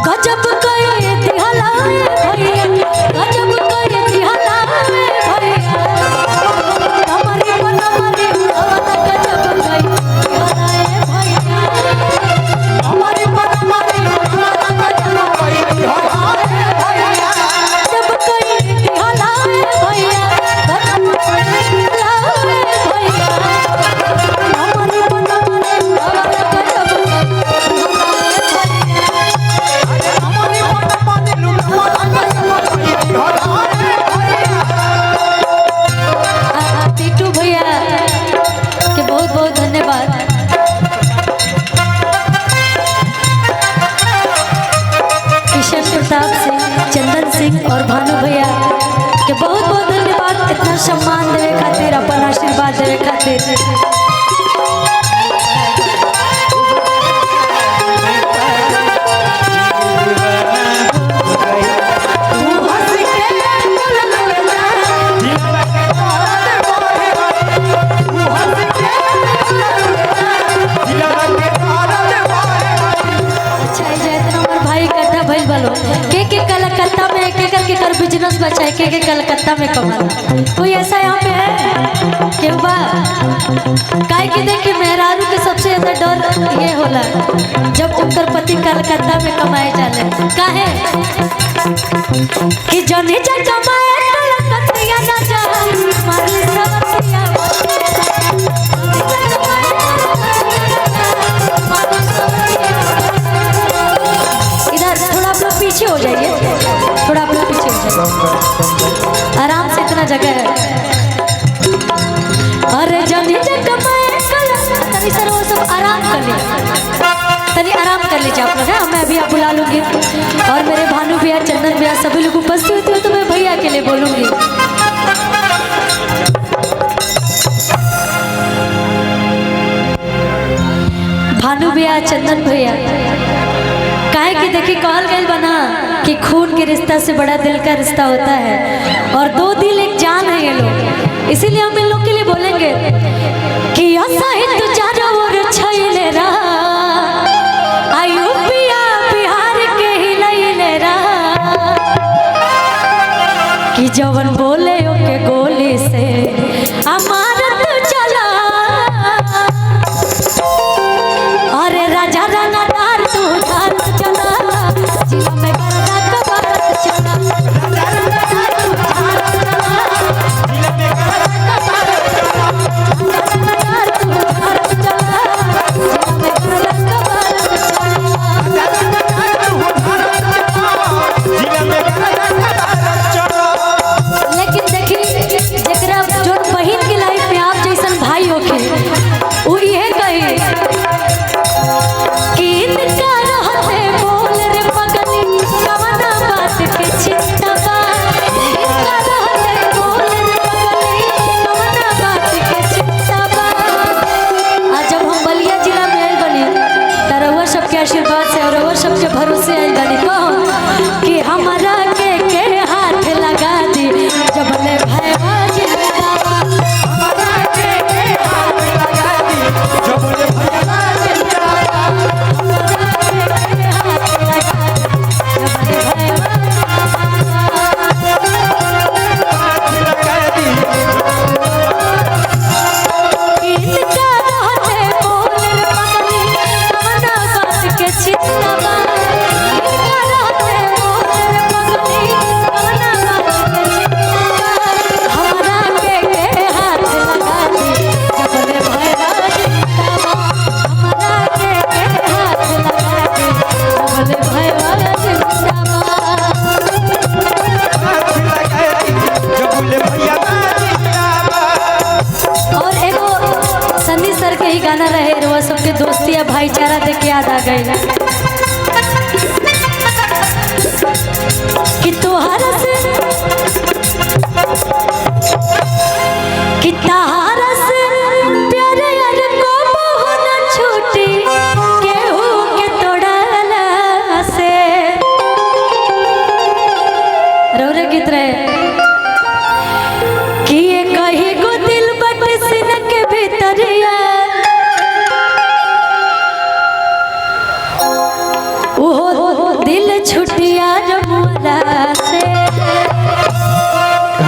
गजब कई दिहला भैया गजब कई दिहला भैया हमारी मन हमारी गजब कई दिहला भैया हमारी मन हमारी गजब कई दिहला भैया गजब कई दिहला भैया गजब कई दिहला भैया हमारी मन हमारी गजब टीटू भैया के बहुत बहुत धन्यवाद। किशन प्रताप सिंह, चंदन सिंह और भानु भैया के बहुत बहुत धन्यवाद इतना सम्मान देवे खातिर, अपन आशीर्वाद देवे खातिर। के कलकत्ता में एक करके कर बिजनेस बचाए के कलकत्ता में कमा कोई ऐसा यहाँ पे है कि बा काय की देखिए मेहरारू के सबसे ज्यादा डर ये होला जब उनकर पति कलकत्ता में कमाए जाले काहे कि जने जा कमाए कलकत्तिया ना जा मारी सबतिया पीछे हो जाइए, थोड़ा आप लोग पीछे हो जाइए, आराम से, इतना जगह है। अरे जानी जगह तनी सर वो सब आराम कर लीजिए, तनी आराम कर लीजिए आप लोग। मैं अभी आप बुला लूंगी और मेरे भानु भैया, चंदन भैया सभी लोग उपस्थित हुए तो मैं भैया के लिए बोलूंगी। भानु भैया, चंदन भैया काहे कि देखिए कहल गई बना कि खून के रिश्ता से बड़ा दिल का रिश्ता होता है और दो दिल एक जान है ये लोग, इसीलिए हम इन लोग के लिए बोलेंगे कि तू चारों ओर छइले रहा आयु पिया बिहार के हिलइले रहा कि जवन बोले ओके गोली से हमारा तू चला अरे राजा रंगदार तू धार चला जिला में करना कबार चला राजा रंगदार तू धार चला जिला में करना कबार चला रंगदार तू धार चला जिला में करना कबार चला रंगदार तू धार चला जिला में करना कबार चला। लेकिन देखिए जेकरा जो बहन की लाइफ में आप जैसन भाई होके वो ये कहे कि इनका रहते बोल रे पगली कवना बात के चिंता बा इनका रहते बोल रे पगली कवना बात के चिंता बा। आज जब हम बलिया जिला में आए बनी तरवा सबके आशीर्वाद से और वो सबके भरोसे आए बनी कहो कि हमारा के हाथ लगा दी जब ले भैया जिंदाबा हमारा के हाथ लगा दी जब ले भैया जिंदाबा हमारा के हाथ लगा दी जब ले भैया इनका रहते बोल रे पगली कवना बात के चिंता बा इनका रहते बोल रे पगली कवना बात के चिंता बा हमारा के हाथ लगा दी जब ले भैया जिंदाबा हमारा के हाथ लगा दी जब ले भैया जिंदाबा और एगो सनी सर के ही गाना रहे वो सबके दोस्ती या भाईचारा देख के याद आ गई कि तोहरा से कि तोहरा से प्यारे यार को बहु न छूटी केहू के तोड़ला से रौरे गीत रहे कि ये कहीं को दिल बट सिन के भीतरिया वो दिल जहिया